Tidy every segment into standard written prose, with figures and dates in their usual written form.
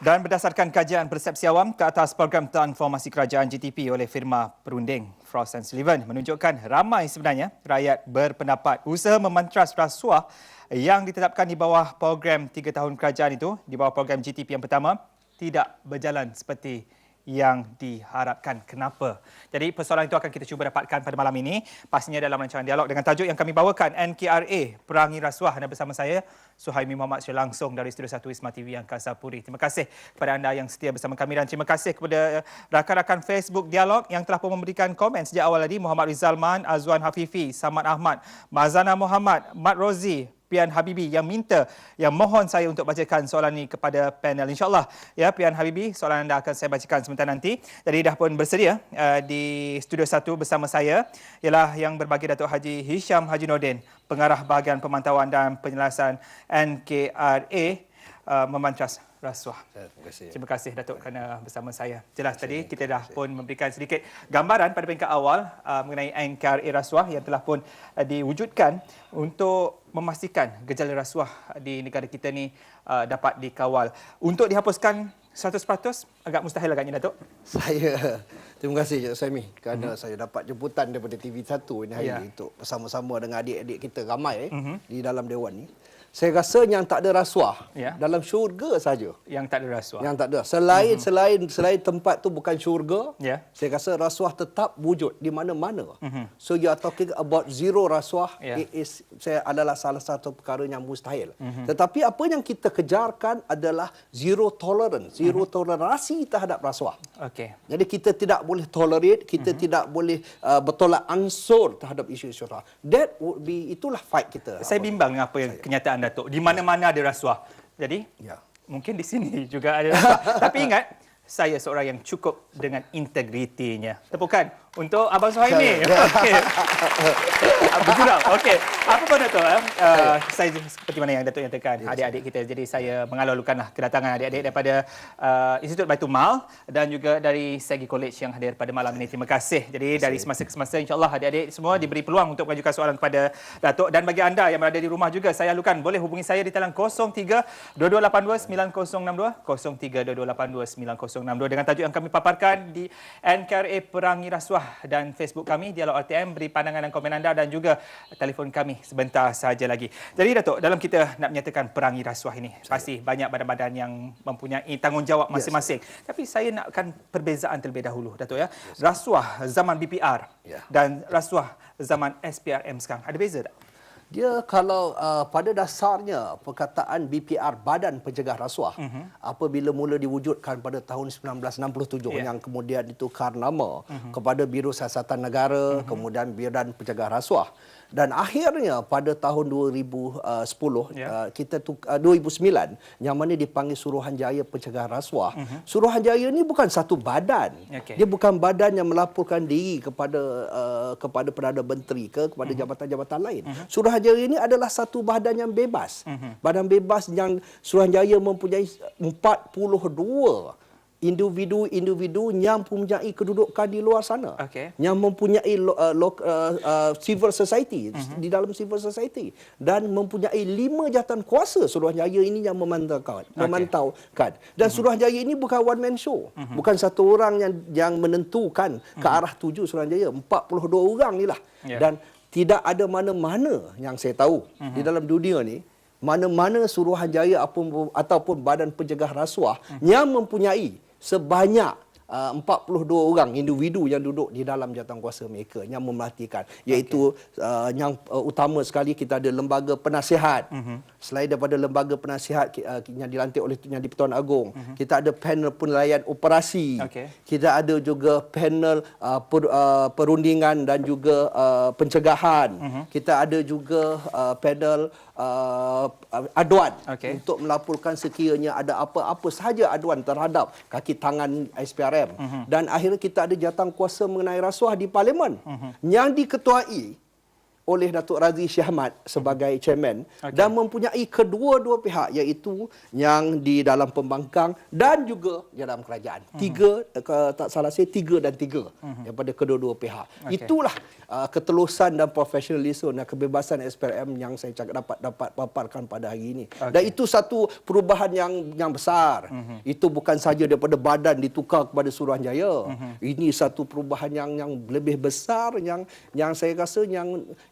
Dan berdasarkan kajian persepsi awam ke atas program transformasi kerajaan GTP oleh firma perunding Frost & Sullivan menunjukkan ramai sebenarnya rakyat berpendapat usaha memantras rasuah yang ditetapkan di bawah program 3 tahun kerajaan itu, di bawah program GTP yang pertama, tidak berjalan seperti yang diharapkan. Kenapa? Jadi persoalan itu akan kita cuba dapatkan pada malam ini, pastinya dalam rancangan dialog dengan tajuk yang kami bawakan, NKRA Perangi Rasuah. Dan bersama saya Suhaimi Muhammad Syed langsung dari Studio 1 Wisma TV Angkasa Puri. Terima kasih kepada anda yang setia bersama kami dan terima kasih kepada rakan-rakan Facebook Dialog yang telah pun memberikan komen sejak awal tadi. Muhammad Rizalman, Azwan Hafifi, Samad Ahmad, Mazana Muhammad, Mat Rozi, Pian Habibi yang mohon saya untuk bacakan soalan ini kepada panel. InsyaAllah, ya Pian Habibi, soalan anda akan saya bacakan sebentar nanti. Jadi dah pun bersedia di Studio 1 bersama saya ialah yang berbagi Datuk Haji Hisham Haji Nordin, Pengarah Bahagian Pemantauan dan Penyelesaian NKRA Memantras Rasuah. Terima kasih Datuk kerana bersama saya. Jelas tadi kita dah pun memberikan sedikit gambaran pada peringkat awal mengenai NKRA Rasuah yang telah pun diwujudkan untuk memastikan gejala rasuah di negara kita ni dapat dikawal. Untuk dihapuskan 100% agak mustahil agaknya Datuk. Terima kasih Cik Suhaimi kerana saya dapat jemputan daripada TV1 ini hari ini untuk bersama-sama dengan adik-adik kita ramai di dalam dewan ni. Saya rasa yang tak ada rasuah dalam syurga saja. Yang tak ada rasuah. Yang tak ada. Selain tempat tu bukan syurga, saya rasa rasuah tetap wujud di mana-mana. So you are talking about zero rasuah, it is adalah salah satu perkara yang mustahil. Tetapi apa yang kita kejarkan adalah zero tolerance, zero tolerasi terhadap rasuah. Jadi kita tidak boleh tolerate, kita tidak boleh bertolak ansur terhadap isu-isu rasuah. That would be, itulah fight kita. Saya bimbang dengan apa yang kenyataan Datuk. Di mana-mana ada rasuah. Jadi, mungkin di sini juga ada rasuah. Tapi ingat, saya seorang yang cukup dengan integritinya. Tepukan untuk Abang Suhaimi. Okey. Berjurang. Okey. Apa pun Datuk, saya seperti mana yang Datuk nyatakan, adik-adik kita. Jadi saya mengalu-alukanlah kedatangan adik-adik daripada Institut Baitul Mal dan juga dari Segi College yang hadir pada malam ini. Terima kasih. Jadi dari semasa ke semasa insya-Allah adik-adik semua diberi peluang untuk mengajukan soalan kepada Datuk. Dan bagi anda yang berada di rumah juga, saya alukan boleh hubungi saya di talian 03-2282-9062, 03-2282-9062 dengan tajuk yang kami paparkan di NKRA Perangi Rasuah, dan Facebook kami Dialog RTM. Beri pandangan dan komen anda dan juga telefon kami sebentar saja lagi. Jadi Datuk, dalam kita nak menyatakan perangi rasuah ini, pasti banyak badan-badan yang mempunyai tanggungjawab masing-masing. Tapi saya nakkan perbezaan terlebih dahulu Datuk ya. Rasuah zaman BPR dan rasuah zaman SPRM sekarang, ada beza tak? Dia kalau pada dasarnya perkataan BPR, Badan Pencegah Rasuah, apabila mula diwujudkan pada tahun 1967 yang kemudian ditukar nama kepada Biro Siasatan Negara, kemudian Badan Pencegah Rasuah. Dan akhirnya pada tahun 2010, 2009, yang mana dipanggil Suruhanjaya Pencegah Rasuah. Suruhanjaya ini bukan satu badan. Dia bukan badan yang melaporkan diri kepada Perdana Menteri kepada jabatan-jabatan lain. Suruhanjaya ini adalah satu badan yang bebas. Badan bebas yang Suruhanjaya mempunyai 42 individu-individu yang mempunyai kedudukan di luar sana, yang mempunyai civil society, di dalam civil society, dan mempunyai 5 jawatan kuasa. Suruhanjaya ini yang memantaukan. Dan Suruhanjaya ini bukan one man show, bukan satu orang yang menentukan ke arah tuju Suruhanjaya. 42 orang inilah. Dan tidak ada mana-mana yang saya tahu di dalam dunia ni, mana-mana Suruhanjaya ataupun Badan Pencegah Rasuah yang mempunyai sebanyak 42 orang individu yang duduk di dalam jawatan kuasa mereka yang memerhatikan, iaitu yang utama sekali kita ada lembaga penasihat. Selain daripada lembaga penasihat yang dilantik oleh Yang di-Pertuan Agong, kita ada panel penilaian operasi, kita ada juga panel perundingan dan juga pencegahan, kita ada juga panel aduan untuk melaporkan sekiranya ada apa-apa sahaja aduan terhadap kaki tangan SPRM. Dan akhirnya kita ada jawatan kuasa mengenai rasuah di Parlimen yang diketuai oleh Datuk Razi Syahmat sebagai chairman dan mempunyai kedua-dua pihak, iaitu yang di dalam pembangkang dan juga di dalam kerajaan. Tak salah saya, 3 dan 3 daripada kedua-dua pihak. Itulah ketelusan dan profesionalisme dan kebebasan SPRM yang saya dapat paparkan pada hari ini. Dan itu satu perubahan yang besar. Itu bukan saja daripada badan ditukar kepada Suruhanjaya. Ini satu perubahan yang lebih besar, yang saya rasa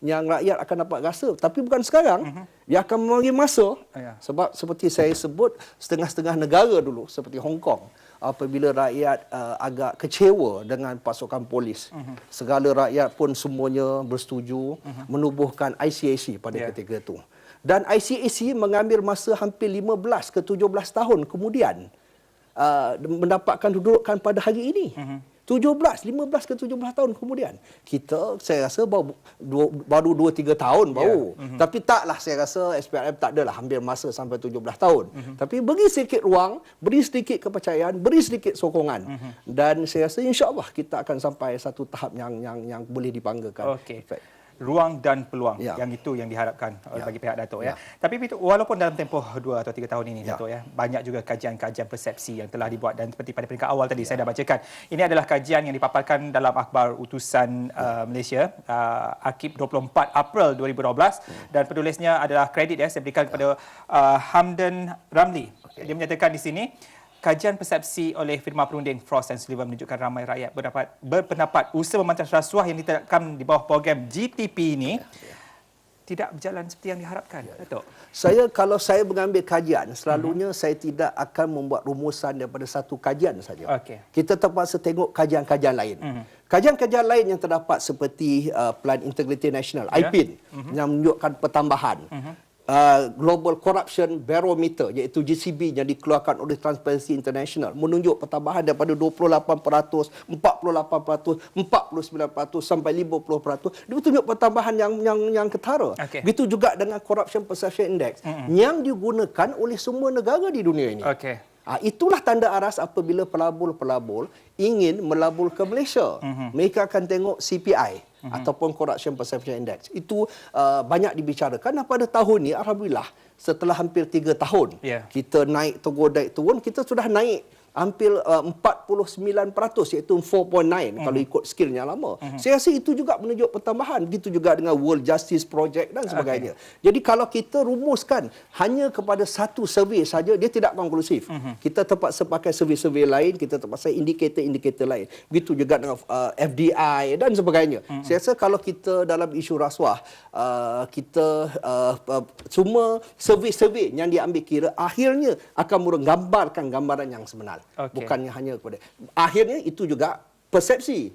yang rakyat akan dapat rasa. Tapi bukan sekarang. Dia akan memberi masa. Sebab seperti saya sebut, setengah-setengah negara dulu seperti Hong Kong, apabila rakyat agak kecewa dengan pasukan polis, segala rakyat pun semuanya bersetuju menubuhkan ICAC pada ketika itu. Dan ICAC mengambil masa hampir 15 ke 17 tahun kemudian mendapatkan kedudukan pada hari ini. 15 ke 17 tahun kemudian. Saya rasa baru 2-3 tahun baru. Tapi taklah, saya rasa SPRM tak adalah ambil masa sampai 17 tahun. Tapi beri sedikit ruang, beri sedikit kepercayaan, beri sedikit sokongan. Dan saya rasa insya-Allah kita akan sampai satu tahap yang boleh dibanggakan. Ruang dan peluang, yang itu yang diharapkan bagi pihak Datuk Tapi walaupun dalam tempoh 2 atau 3 tahun ini Datuk banyak juga kajian-kajian persepsi yang telah dibuat, dan seperti pada peringkat awal tadi saya dah bacakan, ini adalah kajian yang dipaparkan dalam Akhbar Utusan Malaysia Arkib 24 April 2012 dan penulisnya adalah kredit saya berikan kepada Hamdan Ramli. Dia menyatakan di sini, kajian persepsi oleh firma perunding Frost & Sullivan menunjukkan ramai rakyat berpendapat usaha memantras rasuah yang ditetapkan di bawah program GTP ini tidak berjalan seperti yang diharapkan. Datuk? Kalau saya mengambil kajian, selalunya saya tidak akan membuat rumusan daripada satu kajian saja. Kita terpaksa tengok kajian-kajian lain. Kajian-kajian lain yang terdapat seperti Plan Integrity National, IPIN, yang menunjukkan pertambahan. Global Corruption Barometer, iaitu GCB, yang dikeluarkan oleh Transparency International, menunjuk pertambahan daripada 28%, 48%, 49% sampai 50%. Dia tunjuk pertambahan yang ketara. Begitu juga dengan Corruption Perception Index yang digunakan oleh semua negara di dunia ini. Itulah tanda aras apabila pelabur-pelabur ingin melabur ke Malaysia. Mereka akan tengok CPI ataupun Corruption Perception Index. Itu banyak dibicarakan. Pada tahun ini, alhamdulillah, setelah hampir 3 tahun, kita naik turun, kita sudah naik hampir 49%, iaitu 4.9 kalau ikut skill yang lama. Saya rasa itu juga menunjuk pertambahan. Begitu juga dengan World Justice Project dan sebagainya. Jadi kalau kita rumuskan hanya kepada satu survey saja, dia tidak konklusif. Kita terpaksa pakai survey-survey lain, kita terpaksa indikator-indikator lain. Begitu juga dengan FDI dan sebagainya. Saya rasa kalau kita dalam isu rasuah, kita semua survey-survey yang diambil kira akhirnya akan menggambarkan gambaran yang sebenar. Bukannya hanya kepada akhirnya itu juga persepsi.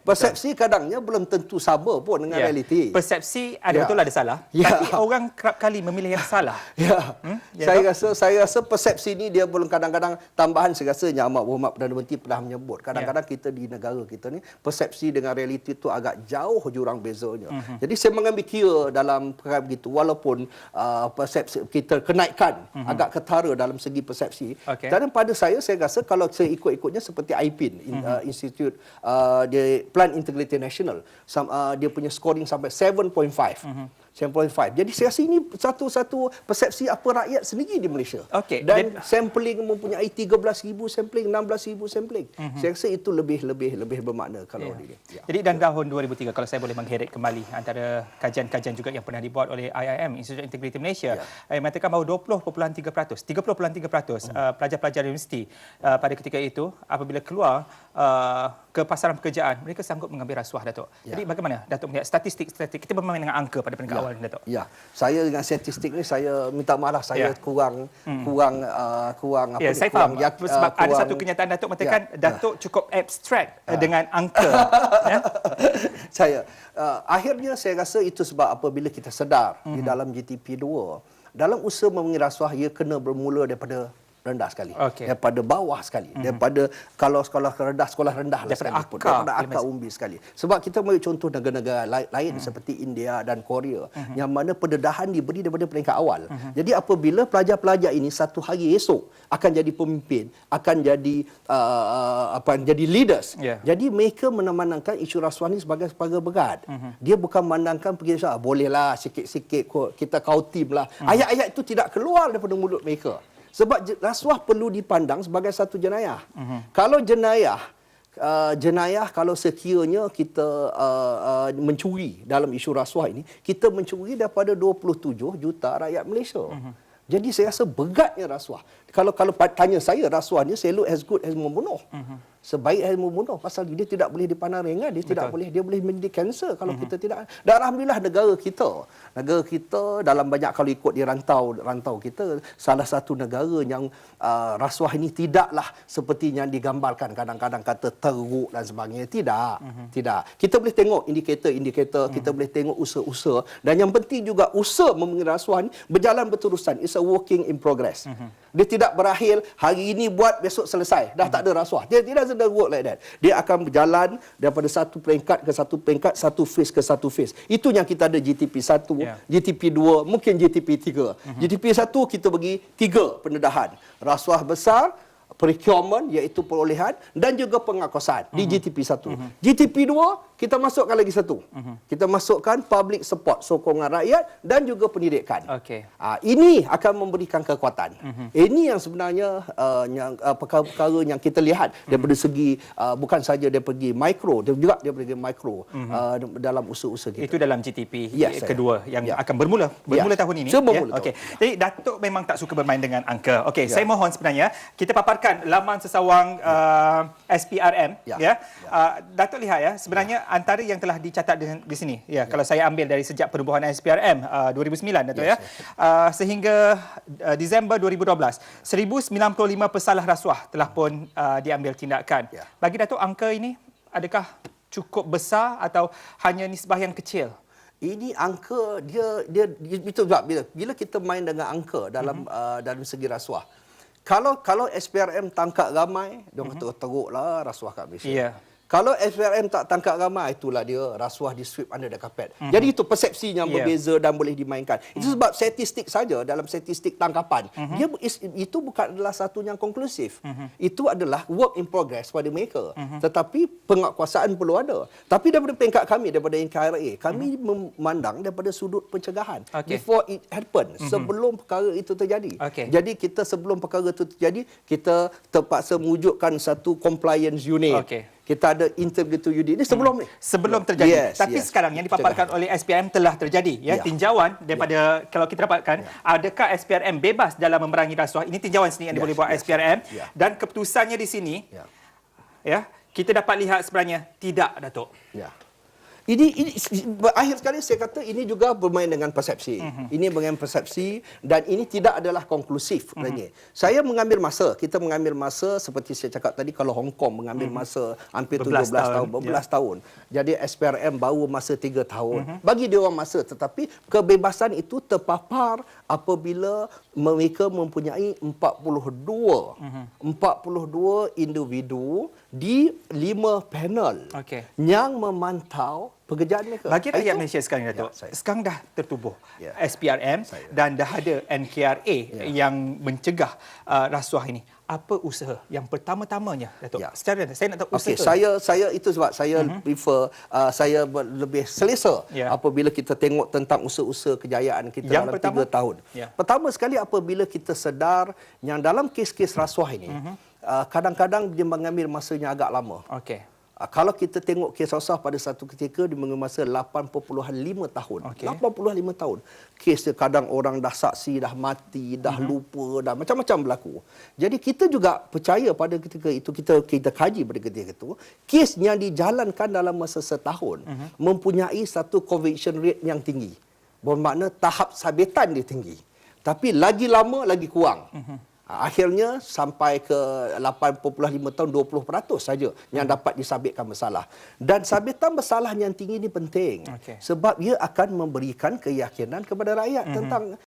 Persepsi kadangnya belum tentu sama pun dengan realiti. Persepsi betul ada salah, tapi orang kerap kali memilih yang salah. Saya rasa persepsi ni dia belum, kadang-kadang tambahan saya rasa yang Amat Berhormat Perdana Menteri pernah menyebut. Kadang-kadang kita di negara kita ni persepsi dengan realiti tu agak jauh jurang bezanya. Jadi saya mengambil kira dalam perkara begitu, walaupun persepsi kita kenaikan agak ketara dalam segi persepsi. Dan pada saya rasa kalau saya ikut-ikutnya seperti IPIN, Institute dia Plan Integrity National, dia punya scoring sampai 7.5. 7.5. Jadi saya rasa ini satu persepsi apa rakyat sendiri di Malaysia. Dan sampling mempunyai 13,000 sampling, 16,000 sampling. Saya rasa itu lebih bermakna kalau dia. Jadi dan tahun 2003, kalau saya boleh mengheret kembali antara kajian-kajian juga yang pernah dibuat oleh IIM, Institute Integrity Malaysia, mengatakan bahawa 30.3% pelajar-pelajar universiti pada ketika itu apabila keluar ke pasaran pekerjaan, mereka sanggup mengambil rasuah, Datuk. Jadi bagaimana Datuk melihat statistik kita bermain dengan angka pada peringkat awal, Datuk? Saya dengan statistik ni saya minta maaf, saya kurang saya faham. Sebab ada satu kenyataan Datuk mengatakan Datuk cukup abstrak dengan angka. Akhirnya saya rasa itu sebab apabila kita sedar di dalam GTP 2, dalam usaha memberi rasuah ia kena bermula daripada rendah sekali. Okey. Daripada bawah sekali. Daripada kalau sekolah rendah lah Daripada sekali. akar. Daripada akar umbi sekali. Sebab kita ambil contoh negara-negara lain seperti India dan Korea yang mana pendedahan diberi daripada peringkat awal. Jadi apabila pelajar-pelajar ini satu hari esok akan jadi pemimpin, akan jadi jadi leaders. Yeah. Jadi mereka memandangkan isu rasuah ni sebagai berat. Dia bukan memandangkan pergi bolehlah sikit-sikit kot kita kau tim lah. Ayat-ayat itu tidak keluar daripada mulut mereka. Sebab rasuah perlu dipandang sebagai satu jenayah. Kalau jenayah kalau sekiranya kita mencuri dalam isu rasuah ini, kita mencuri daripada 27 juta rakyat Malaysia. Jadi saya rasa beratnya rasuah. Kalau tanya saya, rasuah ni selok as good as membunuh. Sebaik as membunuh. Pasal dia tidak boleh dipandang ringan, dia boleh menjadi kanser kalau kita tidak. Dan alhamdulillah negara kita dalam banyak kalau ikut di rantau kita, salah satu negara yang rasuah ini tidaklah seperti yang digambarkan kadang-kadang kata teruk dan sebagainya. Tidak. Kita boleh tengok indikator, kita boleh tengok usaha-usaha, dan yang penting juga usaha memengaruhi rasuah ini berjalan berterusan. It's a working in progress. Dia tidak berakhir hari ini buat besok selesai dah tak ada rasuah. Dia tidak sedang work like that. Dia akan berjalan daripada satu peringkat ke satu peringkat, satu phase ke satu phase. Itu yang kita ada GTP 1, GTP 2, mungkin GTP 3. GTP 1 kita bagi 3 pendedahan. Rasuah besar, procurement iaitu perolehan, dan juga pengakuasaan di GTP 1. GTP 2 kita masukkan lagi satu. Kita masukkan public support, sokongan rakyat dan juga pendidikan. Ini akan memberikan kekuatan. Ini yang sebenarnya perkara-perkara yang kita lihat daripada segi bukan saja daripada segi mikro, juga daripada segi makro dalam usaha-usaha kita. Itu dalam GTP kedua yang Ya. akan bermula tahun ini. Bermula. Okey. Jadi Datuk memang tak suka bermain dengan angka. Okey, saya mohon sebenarnya kita paparkan laman sesawang SPRM Datuk lihat ya, sebenarnya antara yang telah dicatat di sini kalau saya ambil dari sejak penubuhan SPRM 2009 Datuk sehingga Disember 2012 1095 pesalah rasuah telah pun diambil tindakan. Bagi Datuk, angka ini adakah cukup besar atau hanya nisbah yang kecil? Ini angka dia betul juga bila kita main dengan angka dalam segi rasuah. Kalau SPRM tangkap ramai, dia kata teruklah rasuah kat Malaysia. Kalau SPRM tak tangkap ramai, itulah dia rasuah di sweep under the carpet. Jadi itu persepsi yang berbeza dan boleh dimainkan. Itu sebab statistik saja dalam statistik tangkapan. Itu bukan adalah satu yang konklusif. Itu adalah work in progress pada mereka. Tetapi penguatkuasaan perlu ada. Tapi daripada peringkat kami, daripada NKRA, kami memandang daripada sudut pencegahan. Before it happen, sebelum perkara itu terjadi. Jadi kita sebelum perkara itu terjadi, kita terpaksa mewujudkan satu compliance unit. Kita ada integrity unit. Ini sebelum ni. Sebelum terjadi. Tapi sekarang yang dipaparkan oleh SPRM telah terjadi. Tinjauan daripada kalau kita dapatkan, adakah SPRM bebas dalam memerangi rasuah? Ini tinjauan sini yang boleh buat SPRM. Dan keputusannya di sini, kita dapat lihat sebenarnya tidak, Datuk. Ini akhir sekali saya kata ini juga bermain dengan persepsi. Ini dengan persepsi dan ini tidak adalah konklusif. Saya mengambil masa, kita mengambil masa seperti saya cakap tadi, kalau Hong Kong mengambil masa hampir 17 tahun, 12 tahun. Jadi SPRM baru masa 3 tahun. Bagi dia orang masa, tetapi kebebasan itu terpapar apabila mereka mempunyai 42 individu di 5 panel yang memantau pekerjaan mereka. Bagi rakyat Malaysia sekarang, Datuk, sekarang dah tertubuh SPRM dan dah ada NKRA yang mencegah rasuah ini. Apa usaha yang pertama-tamanya, Datuk? Secara saya nak tahu usaha. Saya itu sebab saya prefer saya lebih selesa apabila kita tengok tentang usaha-usaha kejayaan kita yang dalam 3 tahun. Pertama sekali apabila kita sedar yang dalam kes-kes rasuah ini kadang-kadang dia mengambil masanya agak lama. Kalau kita tengok kes rasuah pada satu ketika dia mengambil masa 8.5 tahun. 8.5 tahun. Kes dia kadang orang dah saksi, dah mati, dah lupa, dah macam-macam berlaku. Jadi kita juga percaya pada ketika itu, kita kaji pada ketika itu, kes yang dijalankan dalam masa setahun mempunyai satu conviction rate yang tinggi. Bermakna tahap sabitan dia tinggi. Tapi lagi lama, lagi kurang. Akhirnya sampai ke 8.5 tahun 20% saja yang dapat disabitkan bersalah. Dan sabitan bersalah yang tinggi ini penting sebab ia akan memberikan keyakinan kepada rakyat tentang